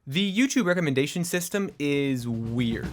The YouTube recommendation system is weird.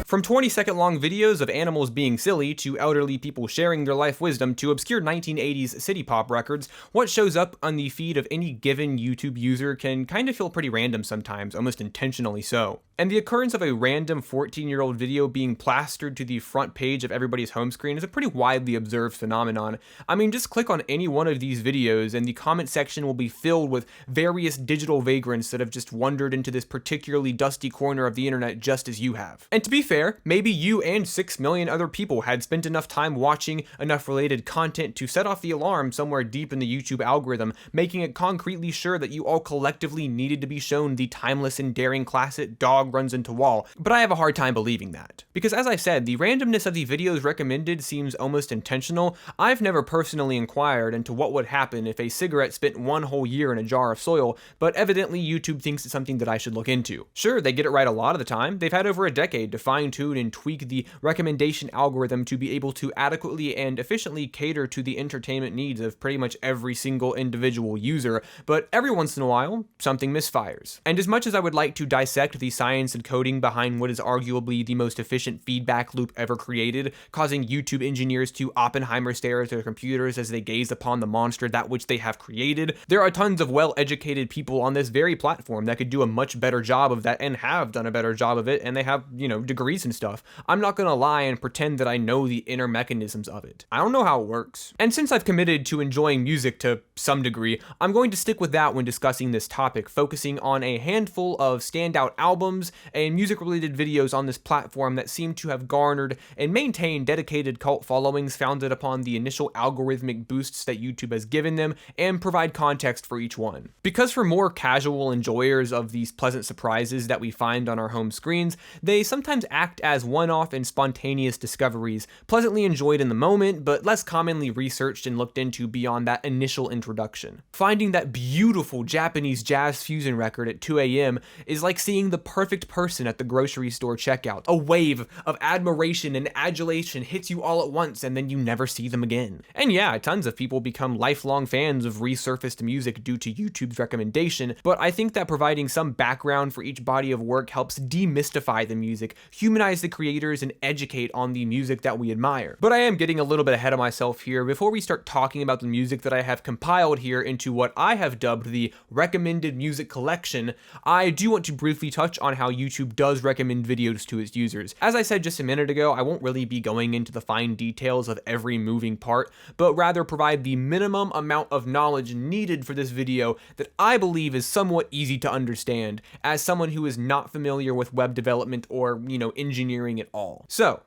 From 20-second long videos of animals being silly, to elderly people sharing their life wisdom, to obscure 1980s city pop records, what shows up on the feed of any given YouTube user can kind of feel pretty random sometimes, almost intentionally so. And the occurrence of a random 14-year-old video being plastered to the front page of everybody's home screen is a pretty widely observed phenomenon. I mean, just click on any one of these videos and the comment section will be filled with various digital vagrants that have just wandered into this particularly dusty corner of the internet just as you have. And to be fair, maybe you and 6 million other people had spent enough time watching enough related content to set off the alarm somewhere deep in the YouTube algorithm, making it concretely sure that you all collectively needed to be shown the timeless and daring classic dog runs into wall, but I have a hard time believing that. Because as I said, the randomness of the videos recommended seems almost intentional. I've never personally inquired into what would happen if a cigarette spent one whole year in a jar of soil, but evidently YouTube thinks it's something that I should look into. Sure, they get it right a lot of the time. They've had over a decade to fine-tune and tweak the recommendation algorithm to be able to adequately and efficiently cater to the entertainment needs of pretty much every single individual user, but every once in a while, something misfires. And as much as I would like to dissect the science and coding behind what is arguably the most efficient feedback loop ever created, causing YouTube engineers to Oppenheimer stare at their computers as they gaze upon the monster that which they have created, there are tons of well-educated people on this very platform that could do a much better job of that and have done a better job of it, and they have, degrees and stuff. I'm not gonna lie and pretend that I know the inner mechanisms of it. I don't know how it works. And since I've committed to enjoying music to some degree, I'm going to stick with that when discussing this topic, focusing on a handful of standout albums and music-related videos on this platform that seem to have garnered and maintained dedicated cult followings founded upon the initial algorithmic boosts that YouTube has given them, and provide context for each one. Because for more casual enjoyers of these pleasant surprises that we find on our home screens, they sometimes act as one-off and spontaneous discoveries, pleasantly enjoyed in the moment, but less commonly researched and looked into beyond that initial introduction. Finding that beautiful Japanese jazz fusion record at 2 a.m. is like seeing the perfect person at the grocery store checkout. A wave of admiration and adulation hits you all at once, and then you never see them again. And yeah, tons of people become lifelong fans of resurfaced music due to YouTube's recommendation, but I think that providing some background for each body of work helps demystify the music, humanize the creators, and educate on the music that we admire. But I am getting a little bit ahead of myself here. Before we start talking about the music that I have compiled here into what I have dubbed the recommended music collection, I do want to briefly touch on how YouTube does recommend videos to its users. As I said just a minute ago, I won't really be going into the fine details of every moving part, but rather provide the minimum amount of knowledge needed for this video that I believe is somewhat easy to understand as someone who is not familiar with web development or, engineering at all. So,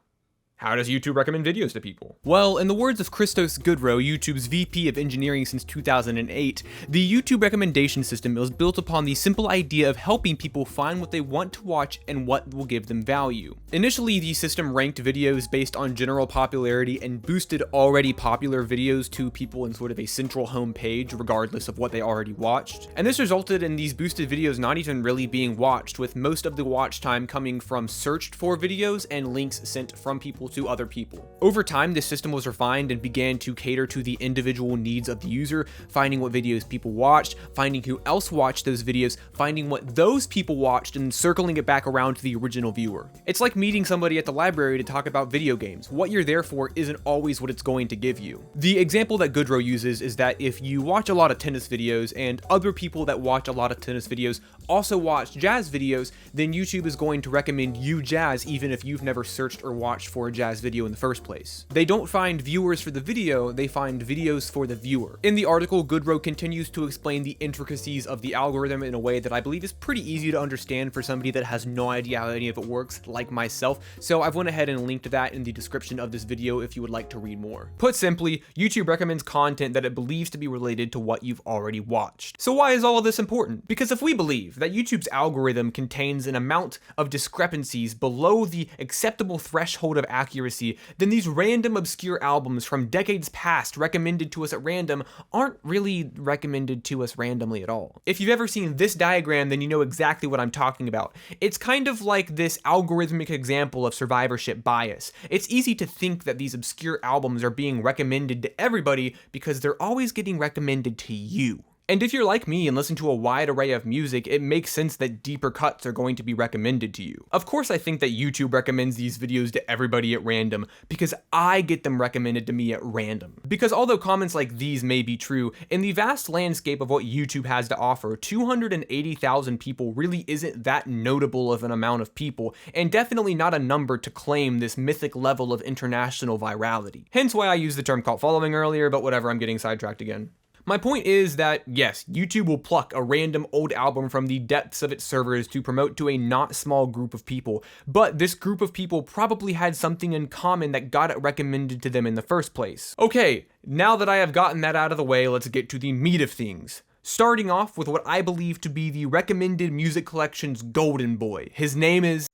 how does YouTube recommend videos to people? Well, in the words of Christos Goodrow, YouTube's VP of Engineering since 2008, the YouTube recommendation system is built upon the simple idea of helping people find what they want to watch and what will give them value. Initially, the system ranked videos based on general popularity and boosted already popular videos to people in sort of a central home page, regardless of what they already watched. And this resulted in these boosted videos not even really being watched, with most of the watch time coming from searched for videos and links sent from people to other people. Over time, this system was refined and began to cater to the individual needs of the user, finding what videos people watched, finding who else watched those videos, finding what those people watched, and circling it back around to the original viewer. It's like meeting somebody at the library to talk about video games. What you're there for isn't always what it's going to give you. The example that Goodrow uses is that if you watch a lot of tennis videos and other people that watch a lot of tennis videos also watch jazz videos, then YouTube is going to recommend you jazz even if you've never searched or watched for a jazz video in the first place. They don't find viewers for the video, they find videos for the viewer. In the article, Goodrow continues to explain the intricacies of the algorithm in a way that I believe is pretty easy to understand for somebody that has no idea how any of it works, like myself, so I've went ahead and linked that in the description of this video if you would like to read more. Put simply, YouTube recommends content that it believes to be related to what you've already watched. So why is all of this important? Because if we believe that YouTube's algorithm contains an amount of discrepancies below the acceptable threshold of accuracy accuracy, then these random obscure albums from decades past recommended to us at random aren't really recommended to us randomly at all. If you've ever seen this diagram, then you know exactly what I'm talking about. It's kind of like this algorithmic example of survivorship bias. It's easy to think that these obscure albums are being recommended to everybody because they're always getting recommended to you. And if you're like me and listen to a wide array of music, it makes sense that deeper cuts are going to be recommended to you. Of course, I think that YouTube recommends these videos to everybody at random because I get them recommended to me at random. Because although comments like these may be true, in the vast landscape of what YouTube has to offer, 280,000 people really isn't that notable of an amount of people, and definitely not a number to claim this mythic level of international virality. Hence why I used the term cult following earlier, but whatever, I'm getting sidetracked again. My point is that, yes, YouTube will pluck a random old album from the depths of its servers to promote to a not small group of people, but this group of people probably had something in common that got it recommended to them in the first place. Okay, now that I have gotten that out of the way, let's get to the meat of things. Starting off with what I believe to be the recommended music collection's golden boy. His name is...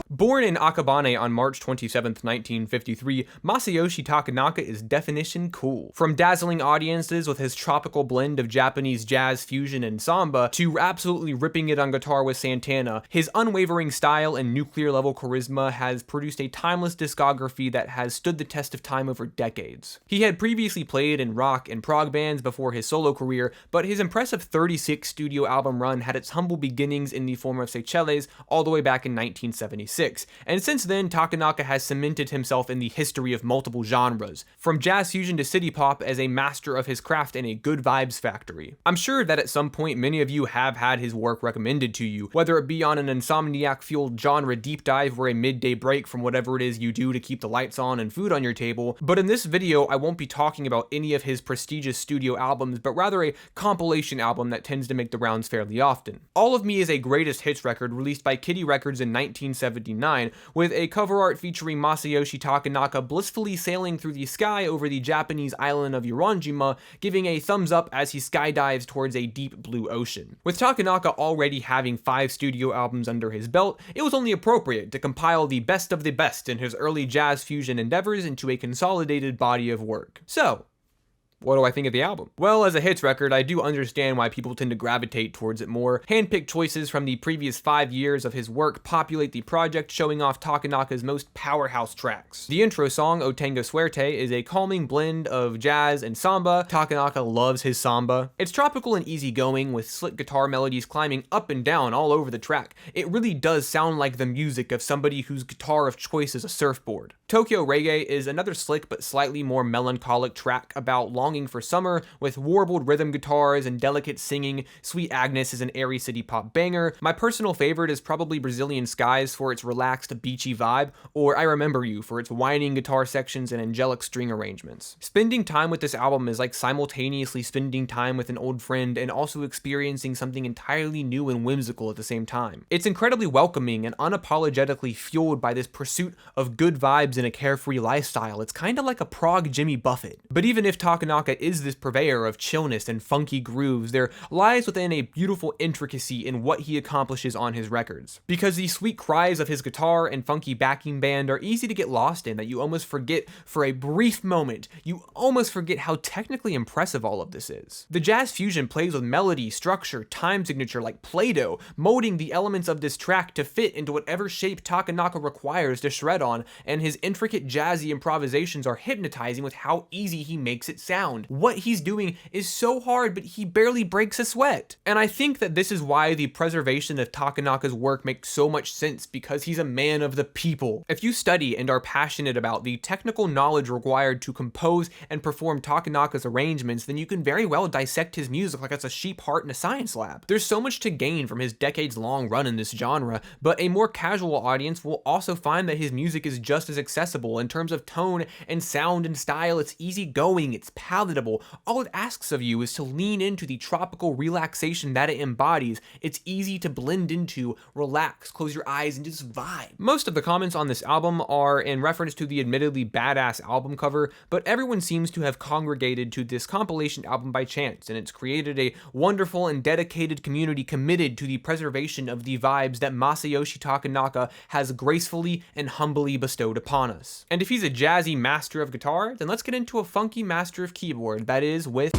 Born in Akabane on March 27, 1953, Masayoshi Takanaka is definition cool. From dazzling audiences with his tropical blend of Japanese jazz, fusion, and samba, to absolutely ripping it on guitar with Santana, his unwavering style and nuclear-level charisma has produced a timeless discography that has stood the test of time over decades. He had previously played in rock and prog bands before his solo career, but his impressive 36 studio album run had its humble beginnings in the form of Seychelles all the way back in 1976. And since then, Takanaka has cemented himself in the history of multiple genres, from jazz fusion to city pop as a master of his craft and a good vibes factory. I'm sure that at some point many of you have had his work recommended to you, whether it be on an insomniac-fueled genre deep dive or a midday break from whatever it is you do to keep the lights on and food on your table, but in this video I won't be talking about any of his prestigious studio albums, but rather a compilation album that tends to make the rounds fairly often. All of Me is a greatest hits record released by Kitty Records in 1979, with a cover art featuring Masayoshi Takanaka blissfully sailing through the sky over the Japanese island of Uranjima, giving a thumbs up as he skydives towards a deep blue ocean. With Takanaka already having 5 studio albums under his belt, it was only appropriate to compile the best of the best in his early jazz fusion endeavors into a consolidated body of work. So, what do I think of the album? Well, as a hits record, I do understand why people tend to gravitate towards it more. Handpicked choices from the previous 5 years of his work populate the project, showing off Takanaka's most powerhouse tracks. The intro song, O Tengo Suerte, is a calming blend of jazz and samba. Takanaka loves his samba. It's tropical and easygoing, with slick guitar melodies climbing up and down all over the track. It really does sound like the music of somebody whose guitar of choice is a surfboard. Tokyo Reggae is another slick but slightly more melancholic track about longing for summer, with warbled rhythm guitars and delicate singing. Sweet Agnes is an airy city pop banger. My personal favorite is probably Brazilian Skies for its relaxed, beachy vibe, or I Remember You for its whining guitar sections and angelic string arrangements. Spending time with this album is like simultaneously spending time with an old friend and also experiencing something entirely new and whimsical at the same time. It's incredibly welcoming and unapologetically fueled by this pursuit of good vibes and a carefree lifestyle. It's kind of like a prog Jimmy Buffett. But even if Takanaka is this purveyor of chillness and funky grooves, there lies within a beautiful intricacy in what he accomplishes on his records. Because the sweet cries of his guitar and funky backing band are easy to get lost in, that you almost forget for a brief moment, you almost forget how technically impressive all of this is. The jazz fusion plays with melody, structure, time signature like Play-Doh, molding the elements of this track to fit into whatever shape Takanaka requires to shred on, and his intricate jazzy improvisations are hypnotizing with how easy he makes it sound. What he's doing is so hard, but he barely breaks a sweat. And I think that this is why the preservation of Takanaka's work makes so much sense, because he's a man of the people. If you study and are passionate about the technical knowledge required to compose and perform Takanaka's arrangements, then you can very well dissect his music like it's a sheep heart in a science lab. There's so much to gain from his decades-long run in this genre, but a more casual audience will also find that his music is just as accessible in terms of tone and sound and style. It's easygoing, it's powerful, palatable. All it asks of you is to lean into the tropical relaxation that it embodies. It's easy to blend into, relax, close your eyes, and just vibe. Most of the comments on this album are in reference to the admittedly badass album cover, but everyone seems to have congregated to this compilation album by chance, and it's created a wonderful and dedicated community committed to the preservation of the vibes that Masayoshi Takanaka has gracefully and humbly bestowed upon us. And if he's a jazzy master of guitar, then let's get into a funky master of keyboard, that is with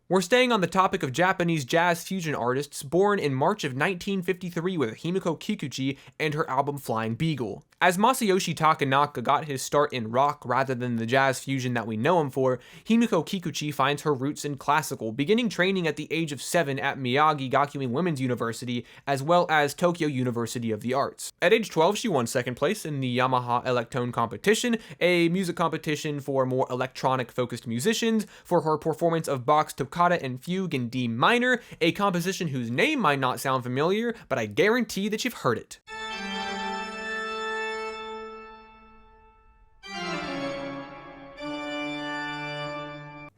We're staying on the topic of Japanese jazz fusion artists born in March of 1953 with Himiko Kikuchi and her album Flying Beagle. As Masayoshi Takanaka got his start in rock rather than the jazz fusion that we know him for, Himiko Kikuchi finds her roots in classical, beginning training at the age of 7 at Miyagi Gakuin Women's University, as well as Tokyo University of the Arts. At age 12, she won second place in the Yamaha Electone competition, a music competition for more electronic-focused musicians, for her performance of Bach's Toccata and Fugue in D minor, a composition whose name might not sound familiar, but I guarantee that you've heard it.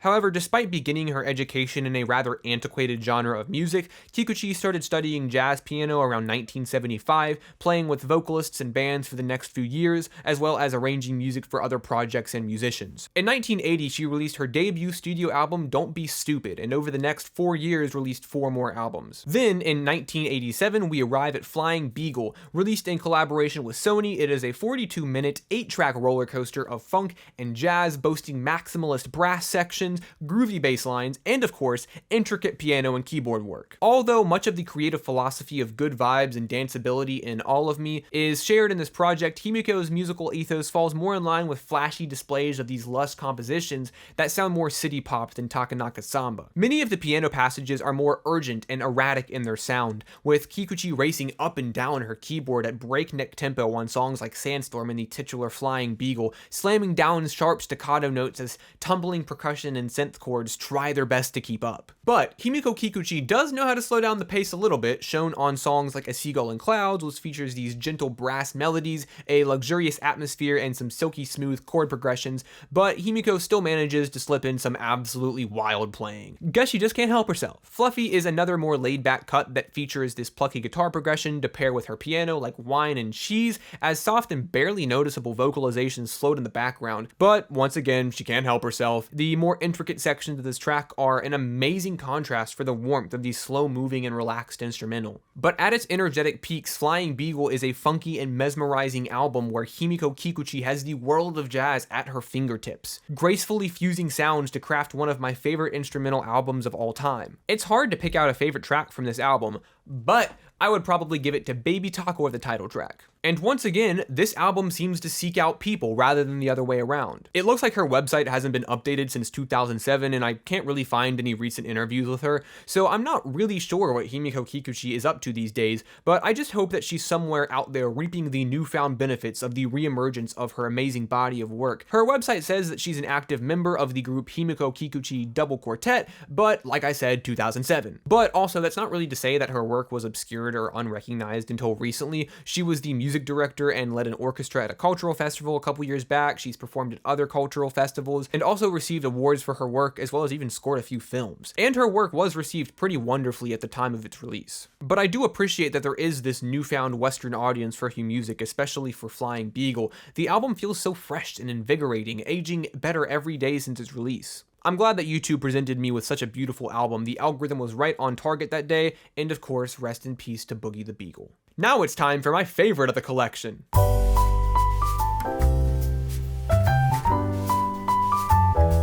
However, despite beginning her education in a rather antiquated genre of music, Kikuchi started studying jazz piano around 1975, playing with vocalists and bands for the next few years, as well as arranging music for other projects and musicians. In 1980, she released her debut studio album Don't Be Stupid, and over the next 4 years released 4 more albums. Then, in 1987, we arrive at Flying Beagle. Released in collaboration with Sony, it is a 42-minute, 8-track roller coaster of funk and jazz boasting maximalist brass sections, groovy bass lines, and of course, intricate piano and keyboard work. Although much of the creative philosophy of good vibes and danceability in All of Me is shared in this project, Himiko's musical ethos falls more in line with flashy displays of these lush compositions that sound more city pop than Takanaka's samba. Many of the piano passages are more urgent and erratic in their sound, with Kikuchi racing up and down her keyboard at breakneck tempo on songs like Sandstorm and the titular Flying Beagle, slamming down sharp staccato notes as tumbling percussion and synth chords try their best to keep up. But Himiko Kikuchi does know how to slow down the pace a little bit, shown on songs like A Seagull in Clouds, which features these gentle brass melodies, a luxurious atmosphere, and some silky smooth chord progressions, but Himiko still manages to slip in some absolutely wild playing. Guess she just can't help herself. Fluffy is another more laid-back cut that features this plucky guitar progression to pair with her piano like wine and cheese, as soft and barely noticeable vocalizations float in the background, but once again, she can't help herself. The more intricate sections of this track are an amazing contrast for the warmth of the slow-moving and relaxed instrumental. But at its energetic peaks, Flying Beagle is a funky and mesmerizing album where Himiko Kikuchi has the world of jazz at her fingertips, gracefully fusing sounds to craft one of my favorite instrumental albums of all time. It's hard to pick out a favorite track from this album, but I would probably give it to Baby Talk or the title track. And once again, this album seems to seek out people rather than the other way around. It looks like her website hasn't been updated since 2007, and I can't really find any recent interviews with her, so I'm not really sure what Himiko Kikuchi is up to these days, but I just hope that she's somewhere out there reaping the newfound benefits of the reemergence of her amazing body of work. Her website says that she's an active member of the group Himiko Kikuchi Double Quartet, but like I said, 2007. But also, that's not really to say that her work was obscured or unrecognized until recently. She was the music director and led an orchestra at a cultural festival a couple years back. She's performed at other cultural festivals and also received awards for her work, as well as even scored a few films. And her work was received pretty wonderfully at the time of its release. But I do appreciate that there is this newfound Western audience for her music, especially for Flying Beagle. The album feels so fresh and invigorating, aging better every day since its release. I'm glad that YouTube presented me with such a beautiful album. The algorithm was right on target that day, and of course, rest in peace to Boogie the Beagle. Now it's time for my favorite of the collection.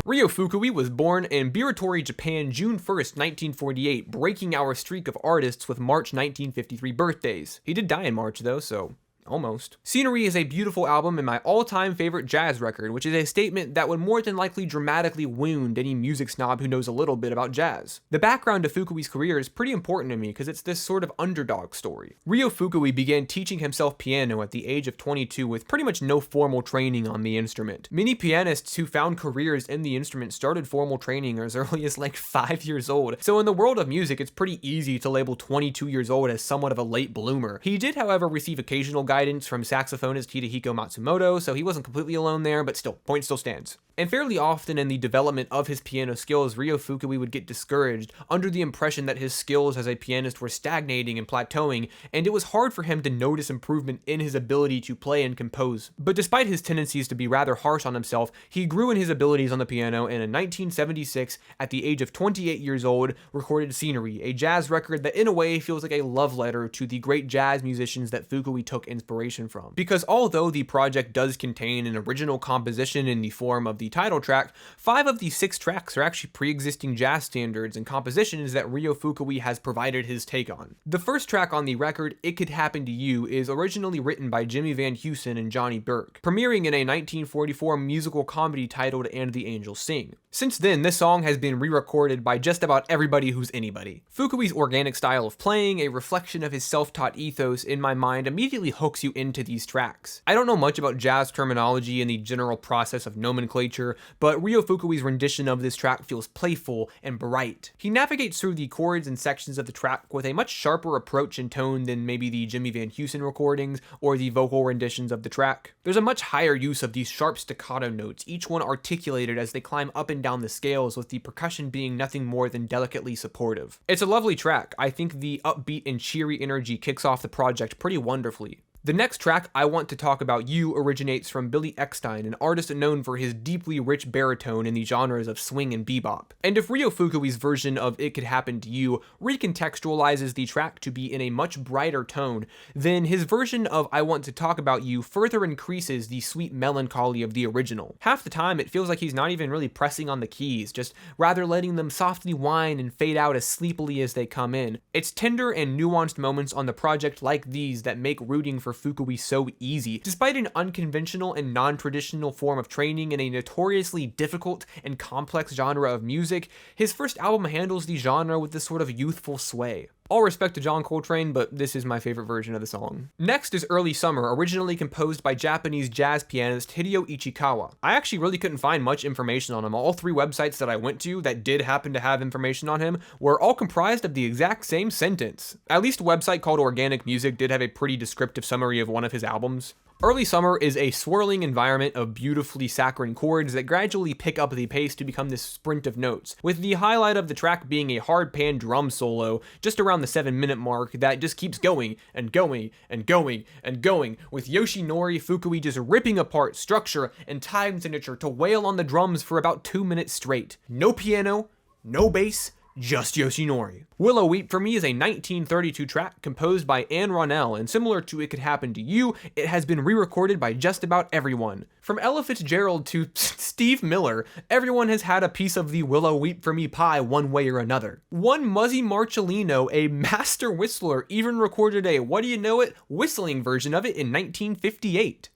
Ryo Fukui was born in Biratori, Japan, June 1st, 1948, breaking our streak of artists with March 1953 birthdays. He did die in March though, so almost. Scenery is a beautiful album and my all-time favorite jazz record, which is a statement that would more than likely dramatically wound any music snob who knows a little bit about jazz. The background to Fukui's career is pretty important to me because it's this sort of underdog story. Ryo Fukui began teaching himself piano at the age of 22 with pretty much no formal training on the instrument. Many pianists who found careers in the instrument started formal training as early as like 5 years old, so in the world of music it's pretty easy to label 22 years old as somewhat of a late bloomer. He did, however, receive occasional guidance from saxophonist Hidehiko Matsumoto, so he wasn't completely alone there, but still, point still stands. And fairly often in the development of his piano skills, Ryo Fukui would get discouraged under the impression that his skills as a pianist were stagnating and plateauing, and it was hard for him to notice improvement in his ability to play and compose. But despite his tendencies to be rather harsh on himself, he grew in his abilities on the piano, and in 1976, at the age of 28 years old, recorded Scenery, a jazz record that in a way feels like a love letter to the great jazz musicians that Fukui took inspiration from. Because although the project does contain an original composition in the form of the title track, 5 of the 6 tracks are actually pre-existing jazz standards and compositions that Ryo Fukui has provided his take on. The first track on the record, It Could Happen to You, is originally written by Jimmy Van Heusen and Johnny Burke, premiering in a 1944 musical comedy titled And the Angels Sing. Since then, this song has been re-recorded by just about everybody who's anybody. Fukui's organic style of playing, a reflection of his self-taught ethos, in my mind immediately hooks you into these tracks. I don't know much about jazz terminology and the general process of nomenclature, but Ryo Fukui's rendition of this track feels playful and bright. He navigates through the chords and sections of the track with a much sharper approach and tone than maybe the Jimmy Van Heusen recordings or the vocal renditions of the track. There's a much higher use of these sharp staccato notes, each one articulated as they climb up and down the scales, with the percussion being nothing more than delicately supportive. It's a lovely track. I think the upbeat and cheery energy kicks off the project pretty wonderfully. The next track, I Want to Talk About You, originates from Billy Eckstine, an artist known for his deeply rich baritone in the genres of swing and bebop. And if Ryo Fukui's version of It Could Happen to You recontextualizes the track to be in a much brighter tone, then his version of I Want to Talk About You further increases the sweet melancholy of the original. Half the time, it feels like he's not even really pressing on the keys, just rather letting them softly whine and fade out as sleepily as they come in. It's tender and nuanced moments on the project like these that make rooting for Fukui so easy. Despite an unconventional and non-traditional form of training in a notoriously difficult and complex genre of music, his first album handles the genre with this sort of youthful sway. All respect to John Coltrane, but this is my favorite version of the song. Next is Early Summer, originally composed by Japanese jazz pianist Hideo Ichikawa. I actually really couldn't find much information on him. All 3 websites that I went to that did happen to have information on him were all comprised of the exact same sentence. At least a website called Organic Music did have a pretty descriptive summary of one of his albums. Early Summer is a swirling environment of beautifully saccharine chords that gradually pick up the pace to become this sprint of notes, with the highlight of the track being a hard pan drum solo just around the 7-minute mark that just keeps going and going and going and going, with Yoshinori Fukui just ripping apart structure and time signature to wail on the drums for about 2 minutes straight. No piano, no bass, just Yoshinori. Willow Weep for me is a 1932 track composed by Anne Ronell, and similar to It Could Happen to You, it has been re-recorded by just about everyone. From Ella Fitzgerald to Steve Miller, everyone has had a piece of the Willow Weep for Me pie one way or another. One Muzzy Marcellino, a master whistler, even recorded a what do you know it whistling version of it in 1958.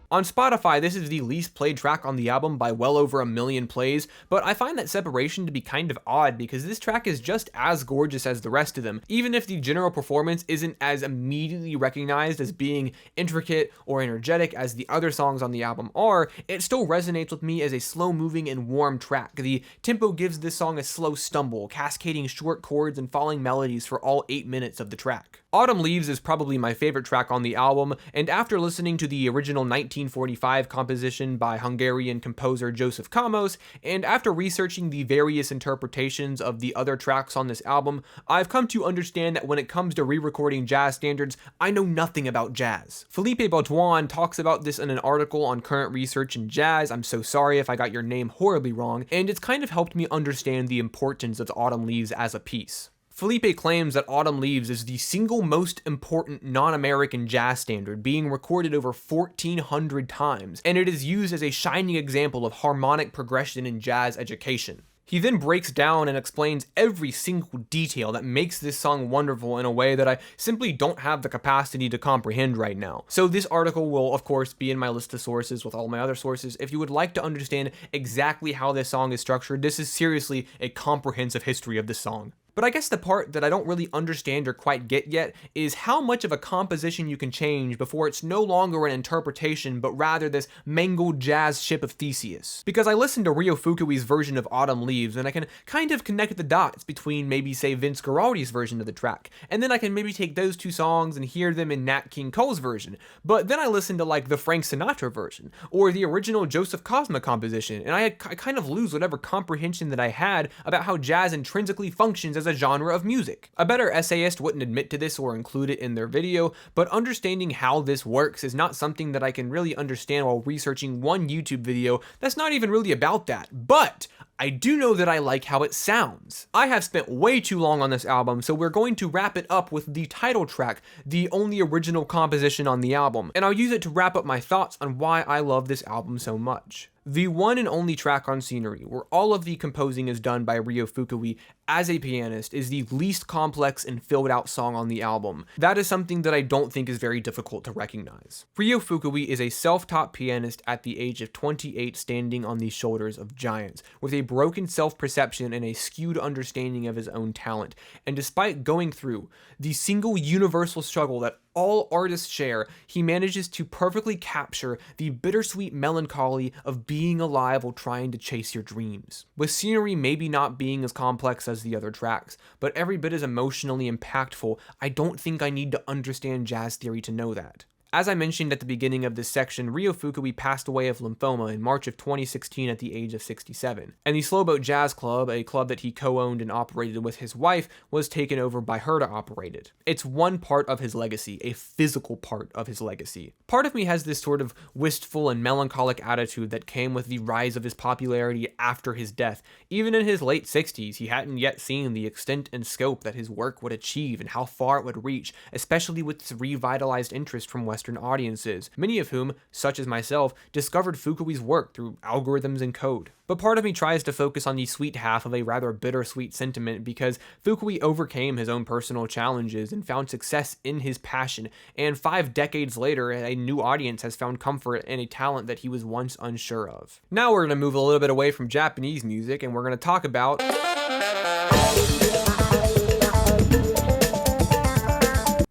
On Spotify, this is the least played track on the album by well over 1 million plays, but I find that separation to be kind of odd because this track is just as gorgeous as the rest of them. Even if the general performance isn't as immediately recognized as being intricate or energetic as the other songs on the album are, it still resonates with me as a slow-moving and warm track. The tempo gives this song a slow stumble, cascading short chords and falling melodies for all 8 minutes of the track. Autumn Leaves is probably my favorite track on the album, and after listening to the original 1945 composition by Hungarian composer Joseph Kamos, and after researching the various interpretations of the other tracks on this album, I've come to understand that when it comes to re-recording jazz standards, I know nothing about jazz. Philippe Baudouin talks about this in an article on current research in jazz. I'm so sorry if I got your name horribly wrong, and it's kind of helped me understand the importance of Autumn Leaves as a piece. Felipe claims that Autumn Leaves is the single most important non-American jazz standard, being recorded over 1,400 times, and it is used as a shining example of harmonic progression in jazz education. He then breaks down and explains every single detail that makes this song wonderful in a way that I simply don't have the capacity to comprehend right now. So this article will, of course, be in my list of sources with all my other sources. If you would like to understand exactly how this song is structured, this is seriously a comprehensive history of this song. But I guess the part that I don't really understand or quite get yet is how much of a composition you can change before it's no longer an interpretation, but rather this mangled jazz ship of Theseus. Because I listened to Ryo Fukui's version of Autumn Leaves, and I can kind of connect the dots between maybe, say, Vince Guaraldi's version of the track, and then I can maybe take those two songs and hear them in Nat King Cole's version. But then I listened to like the Frank Sinatra version, or the original Joseph Cosma composition, and I kind of lose whatever comprehension that I had about how jazz intrinsically functions as a genre of music. A better essayist wouldn't admit to this or include it in their video, but understanding how this works is not something that I can really understand while researching one YouTube video that's not even really about that. But I do know that I like how it sounds. I have spent way too long on this album, so we're going to wrap it up with the title track, the only original composition on the album, and I'll use it to wrap up my thoughts on why I love this album so much. The one and only track on Scenery, where all of the composing is done by Ryo Fukui as a pianist, is the least complex and filled out song on the album. That is something that I don't think is very difficult to recognize. Ryo Fukui is a self-taught pianist at the age of 28, standing on the shoulders of giants, with a broken self-perception and a skewed understanding of his own talent. And despite going through the single universal struggle that all artists share, he manages to perfectly capture the bittersweet melancholy of being alive while trying to chase your dreams. With Scenery maybe not being as complex as the other tracks, but every bit as emotionally impactful, I don't think I need to understand jazz theory to know that. As I mentioned at the beginning of this section, Ryo Fukui passed away of lymphoma in March of 2016 at the age of 67, and the Slowboat Jazz Club, a club that he co-owned and operated with his wife, was taken over by her to operate it. It's one part of his legacy, a physical part of his legacy. Part of me has this sort of wistful and melancholic attitude that came with the rise of his popularity after his death. Even in his late 60s, he hadn't yet seen the extent and scope that his work would achieve and how far it would reach, especially with this revitalized interest from Western audiences, many of whom, such as myself, discovered Fukui's work through algorithms and code. But part of me tries to focus on the sweet half of a rather bittersweet sentiment because Fukui overcame his own personal challenges and found success in his passion, and 5 decades later, a new audience has found comfort in a talent that he was once unsure of. Now we're going to move a little bit away from Japanese music, and we're going to talk about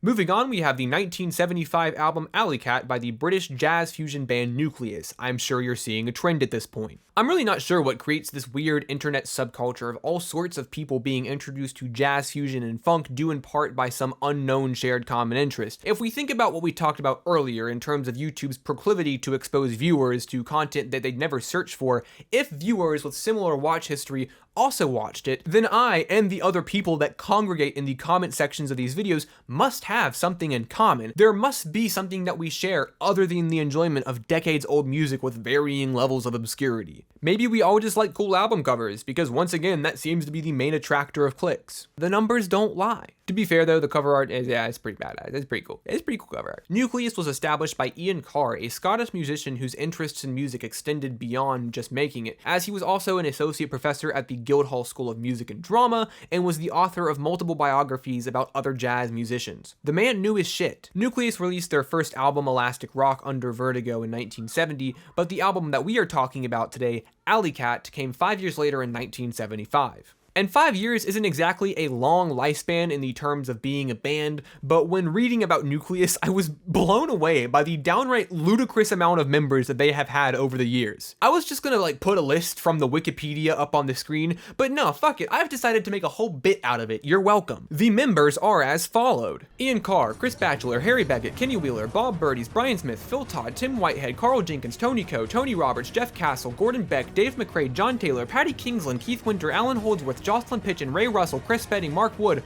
moving on, we have the 1975 album Alleycat by the British jazz fusion band Nucleus. I'm sure you're seeing a trend at this point. I'm really not sure what creates this weird internet subculture of all sorts of people being introduced to jazz fusion and funk due in part by some unknown shared common interest. If we think about what we talked about earlier in terms of YouTube's proclivity to expose viewers to content that they'd never searched for, if viewers with similar watch history also watched it, then I and the other people that congregate in the comment sections of these videos must have something in common. There must be something that we share other than the enjoyment of decades-old music with varying levels of obscurity. Maybe we all just like cool album covers, because once again, that seems to be the main attractor of clicks. The numbers don't lie. To be fair though, the cover art is, it's pretty badass. It's pretty cool. It's pretty cool cover art. Nucleus was established by Ian Carr, a Scottish musician whose interests in music extended beyond just making it, as he was also an associate professor at the Guildhall School of Music and Drama, and was the author of multiple biographies about other jazz musicians. The man knew his shit. Nucleus released their first album, Elastic Rock, under Vertigo in 1970, but the album that we are talking about today, Alleycat, came 5 years later in 1975. And 5 years isn't exactly a long lifespan in the terms of being a band, but when reading about Nucleus, I was blown away by the downright ludicrous amount of members that they have had over the years. I was just gonna put a list from the Wikipedia up on the screen, but no, fuck it, I've decided to make a whole bit out of it. You're welcome. The members are as followed: Ian Carr, Chris Batchelor, Harry Beckett, Kenny Wheeler, Bob Birdies, Brian Smith, Phil Todd, Tim Whitehead, Carl Jenkins, Tony Coe, Tony Roberts, Jeff Castle, Gordon Beck, Dave McRae, John Taylor, Patty Kingsland, Keith Winter, Alan Holdsworth, Jocelyn Pitchen, Ray Russell, Chris Spedding, Mark Wood,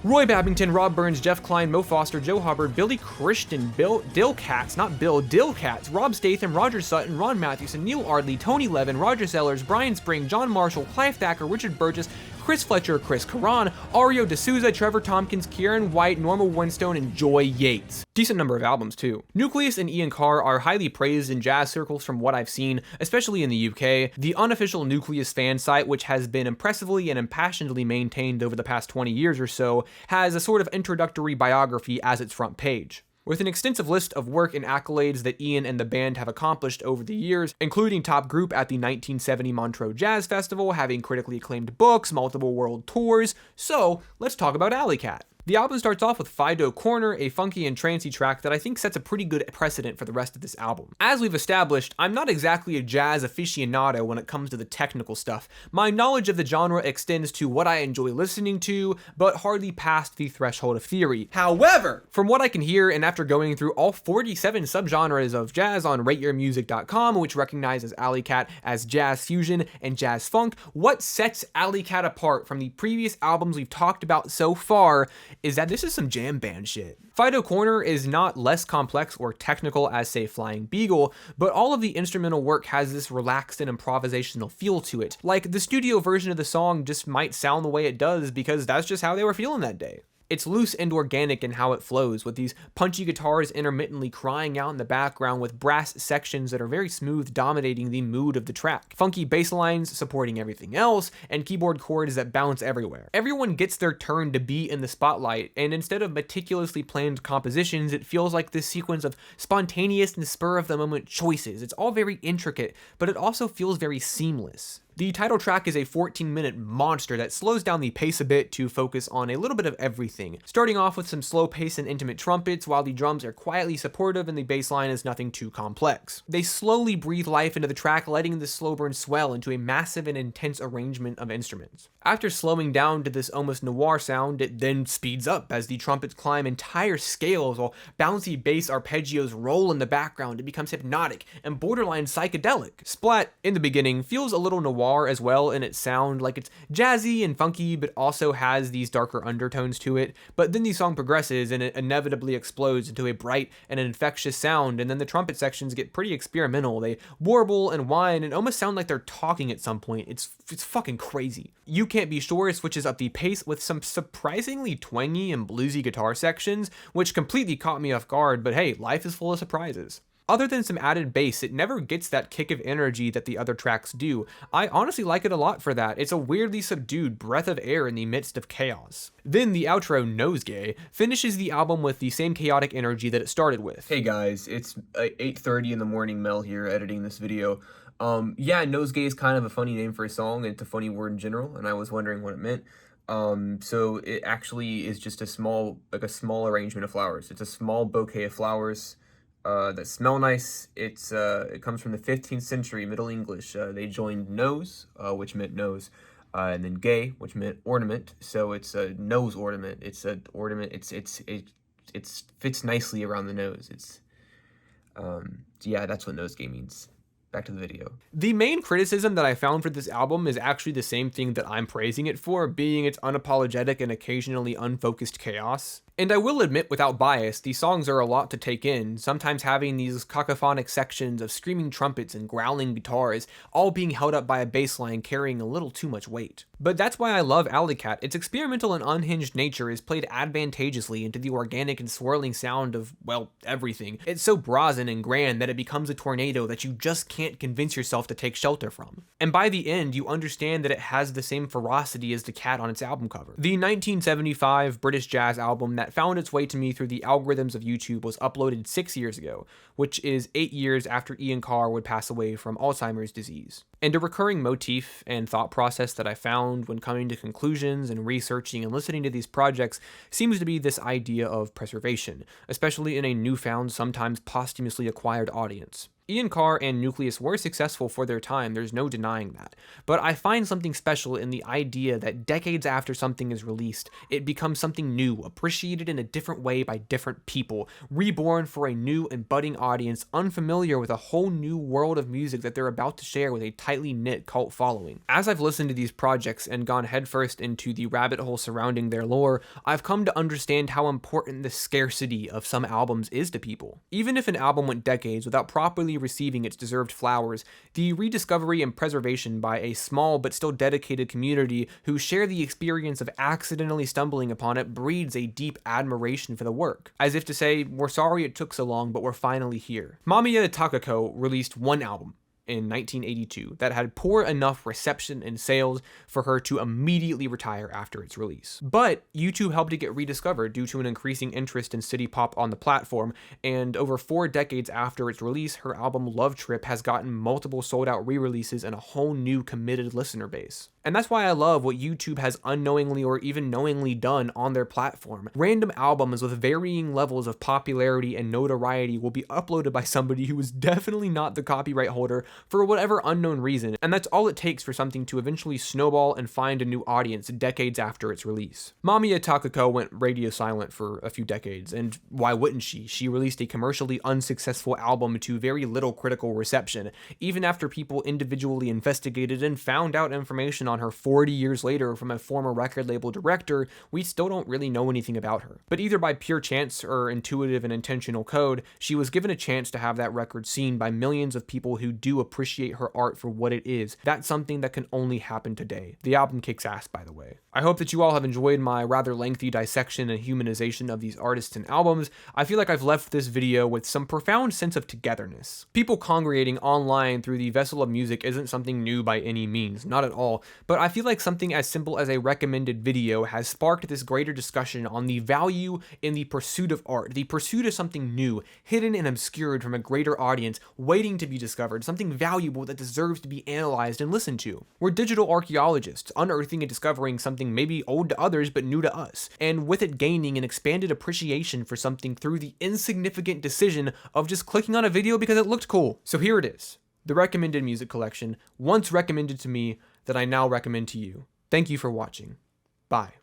Roy Babington, Rob Burns, Jeff Klein, Mo Foster, Joe Hubbard, Billy Christian, Dill Katz, Rob Statham, Roger Sutton, Ron Mathewson, Neil Ardley, Tony Levin, Roger Sellers, Brian Spring, John Marshall, Clive Thacker, Richard Burgess, Chris Fletcher, Chris Karan, Ario D'Souza, Trevor Tompkins, Kieran White, Norma Winstone, and Joy Yates. Decent number of albums too. Nucleus and Ian Carr are highly praised in jazz circles from what I've seen, especially in the UK. The unofficial Nucleus fan site, which has been impressively and impassionedly maintained over the past 20 years or so, has a sort of introductory biography as its front page. With an extensive list of work and accolades that Ian and the band have accomplished over the years, including top group at the 1970 Montreux Jazz Festival, having critically acclaimed books, multiple world tours. So, let's talk about Alleycat. The album starts off with Fido Corner, a funky and trancey track that I think sets a pretty good precedent for the rest of this album. As we've established, I'm not exactly a jazz aficionado when it comes to the technical stuff. My knowledge of the genre extends to what I enjoy listening to, but hardly past the threshold of theory. However, from what I can hear, and after going through all 47 subgenres of jazz on rateyourmusic.com, which recognizes Alleycat as jazz fusion and jazz funk, what sets Alleycat apart from the previous albums we've talked about so far is that this is some jam band shit. Fido Corner is not less complex or technical as, say, Flying Beagle, but all of the instrumental work has this relaxed and improvisational feel to it. Like, the studio version of the song just might sound the way it does because that's just how they were feeling that day. It's loose and organic in how it flows, with these punchy guitars intermittently crying out in the background with brass sections that are very smooth, dominating the mood of the track. Funky bass lines supporting everything else, and keyboard chords that bounce everywhere. Everyone gets their turn to be in the spotlight, and instead of meticulously planned compositions, it feels like this sequence of spontaneous and spur-of-the-moment choices. It's all very intricate, but it also feels very seamless. The title track is a 14-minute monster that slows down the pace a bit to focus on a little bit of everything, starting off with some slow pace and intimate trumpets while the drums are quietly supportive and the bass line is nothing too complex. They slowly breathe life into the track, letting the slow burn swell into a massive and intense arrangement of instruments. After slowing down to this almost noir sound, it then speeds up as the trumpets climb entire scales while bouncy bass arpeggios roll in the background. It becomes hypnotic and borderline psychedelic. Splat, in the beginning, feels a little noir as well in its sound, like it's jazzy and funky but also has these darker undertones to it, but then the song progresses and it inevitably explodes into a bright and infectious sound, and then the trumpet sections get pretty experimental. They warble and whine and almost sound like they're talking at some point. It's fucking crazy. You Can't Be Sure switches up the pace with some surprisingly twangy and bluesy guitar sections, which completely caught me off guard, but hey, life is full of surprises. Other than some added bass, it never gets that kick of energy that the other tracks do. I honestly like it a lot for that. It's a weirdly subdued breath of air in the midst of chaos. Then the outro, Nosegay, finishes the album with the same chaotic energy that it started with. Hey guys, it's 8:30 in the morning, Mel here, editing this video. Yeah, Nosegay is kind of a funny name for a song, and it's a funny word in general, and I was wondering what it meant. So it actually is just a small arrangement of flowers. It's a small bouquet of flowers that smell nice. It comes from the 15th century Middle English. They joined nose, which meant nose, and then gay, which meant ornament. So it's a nose ornament. It's an ornament. It fits nicely around the nose. Yeah, that's what nosegay means. Back to the video. The main criticism that I found for this album is actually the same thing that I'm praising it for, being its unapologetic and occasionally unfocused chaos. And I will admit, without bias, these songs are a lot to take in, sometimes having these cacophonic sections of screaming trumpets and growling guitars, all being held up by a bass line carrying a little too much weight. But that's why I love Alleycat. Its experimental and unhinged nature is played advantageously into the organic and swirling sound of, well, everything. It's so brazen and grand that it becomes a tornado that you just can't convince yourself to take shelter from. And by the end, you understand that it has the same ferocity as the cat on its album cover. The 1975 British jazz album that found its way to me through the algorithms of YouTube was uploaded 6 years ago, which is 8 years after Ian Carr would pass away from Alzheimer's disease. And a recurring motif and thought process that I found when coming to conclusions and researching and listening to these projects seems to be this idea of preservation, especially in a newfound, sometimes posthumously acquired audience. Ian Carr and Nucleus were successful for their time, there's no denying that. But I find something special in the idea that decades after something is released, it becomes something new, appreciated in a different way by different people, reborn for a new and budding audience, unfamiliar with a whole new world of music that they're about to share with a tightly knit cult following. As I've listened to these projects and gone headfirst into the rabbit hole surrounding their lore, I've come to understand how important the scarcity of some albums is to people. Even if an album went decades without properly receiving its deserved flowers, the rediscovery and preservation by a small but still dedicated community who share the experience of accidentally stumbling upon it breeds a deep admiration for the work. As if to say, we're sorry it took so long, but we're finally here. Masayoshi Takanaka released one album, in 1982 that had poor enough reception and sales for her to immediately retire after its release. But YouTube helped it get rediscovered due to an increasing interest in city pop on the platform, and over 4 decades after its release, her album Love Trip has gotten multiple sold-out re-releases and a whole new committed listener base. And that's why I love what YouTube has unknowingly or even knowingly done on their platform. Random albums with varying levels of popularity and notoriety will be uploaded by somebody who is definitely not the copyright holder for whatever unknown reason, and that's all it takes for something to eventually snowball and find a new audience decades after its release. Masayoshi Takanaka went radio silent for a few decades, and why wouldn't she? She released a commercially unsuccessful album to very little critical reception, even after people individually investigated and found out information on her 40 years later from a former record label director. We still don't really know anything about her. But either by pure chance or intuitive and intentional code, she was given a chance to have that record seen by millions of people who do appreciate her art for what it is. That's something that can only happen today. The album kicks ass, by the way. I hope that you all have enjoyed my rather lengthy dissection and humanization of these artists and albums. I feel like I've left this video with some profound sense of togetherness. People congregating online through the vessel of music isn't something new by any means, not at all, but I feel like something as simple as a recommended video has sparked this greater discussion on the value in the pursuit of art, the pursuit of something new, hidden and obscured from a greater audience, waiting to be discovered, something valuable that deserves to be analyzed and listened to. We're digital archaeologists, unearthing and discovering something maybe old to others but new to us, and with it gaining an expanded appreciation for something through the insignificant decision of just clicking on a video because it looked cool. So here it is, the recommended music collection, once recommended to me, that I now recommend to you. Thank you for watching. Bye.